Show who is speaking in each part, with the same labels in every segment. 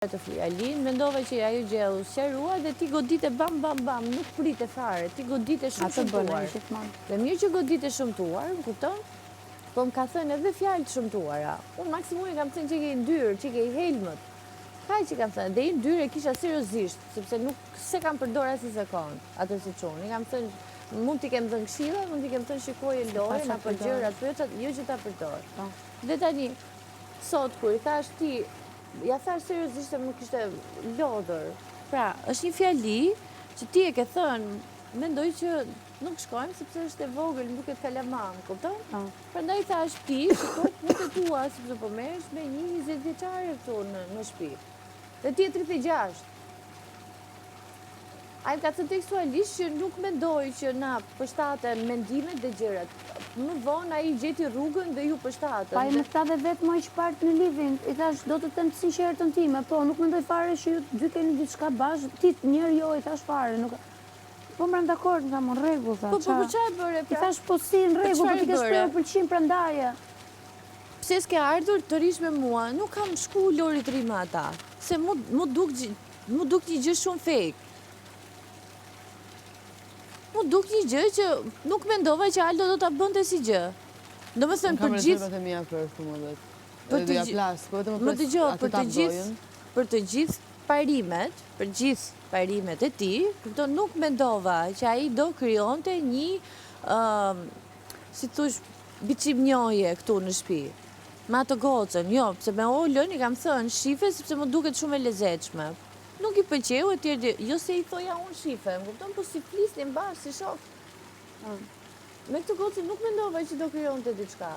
Speaker 1: të fjalin, mendova që ajo gjë u sqaruar dhe ti godite bam, nuk prite fare, ti godite shumëtuar. Dhe mirë që godite shumëtuar, më kupton? Po më ka thënë edhe fjalë të shumëtuara. Unë maksimumi kam thënë që ke ndyrë, që ke helmët. Kaj që kam thënë, dhe i ndyrë e kisha seriozisht, sepse nuk se kam përdor as një sekond atë si çonë. I kam thënë, mund t'i kem dhënë këshilla, mund t'i kem thënë shikoje lojën apo gjërat, jo që ta përdor. Dhe tani, sot kur i thash ti, ja thash seriozisht se më kishte lodhur. Pra, është një fjali që ti e ke thënë, mendoj që nuk shkojmë sepse është e vogël, më duket kalamam, kupton? Prandaj thash ti, shikoj punë tua sepse po merresh me një 20 vjeçare këtu në shtëpi. Dhe ti e 36. Ai ka thënë tekstualisht që nuk mendoj që na përshtaten mendimet dhe gjërat. Më vonë ai gjeti rrugën dhe ju përshtatën.
Speaker 2: Pa i më tha dhe vetë më i çpart në living, i thash do të them të sinqertën time, po nuk mendoj fare që ju dy keni diçka bashkë, ti njëri jo i thash fare, nuk. Po më rënd dakord, nga më në rregull, tha.
Speaker 1: Po çfarë bëre pra?
Speaker 2: I thash po si në rregull, po ti ke shprehur pëlqim prandaje.
Speaker 1: Pse s'ke ardhur të rish me mua? Nuk kam shku Lori të ri me ata. Se mu duk një gjë shumë fake. Mu duk një gjë që nuk mendova që Aldo do ta bënte si gjë. Domethënë për gjithë
Speaker 3: e mia për shkakun.
Speaker 1: Për të gjithë parimet, për gjithë parimet e tij, kupton, nuk mendova që ai do krijonte një si thosh biçimnjoje këtu në shtëpi. Me atë gocën, jo, pse me Olën i kam thënë shife sepse më duket shumë e lezetshme. Nuk i pëlqeu etj, jo se i thoja unë shife, më kupton, po si flisnin bashkë si shok. Me këtë gocën nuk mendova që do krijonte diçka.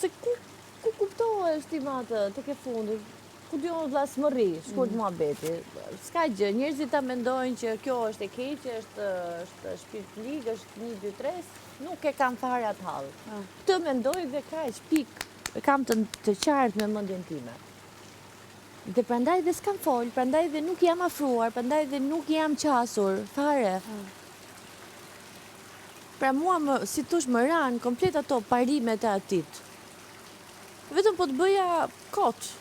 Speaker 1: Se ku kuptohesh ti me atë tek e fundit? Ku diun vlla smërri, shkurt muhabeti. S'ka gjë, njerëzit ta mendojnë që kjo është e keqe, është shpirt ligë, është 1 2 3, nuk e kam fare atë hall. Të mendoj dhe kaq, pik. Kam të qartë me mendjen time. Dhe prandaj dhe s'kam fol, prandaj dhe nuk jam afruar, prandaj dhe nuk jam qasur, fare. Pra mua si thosh më ran komplet ato parimet e atit. Vetëm po të bëja kot.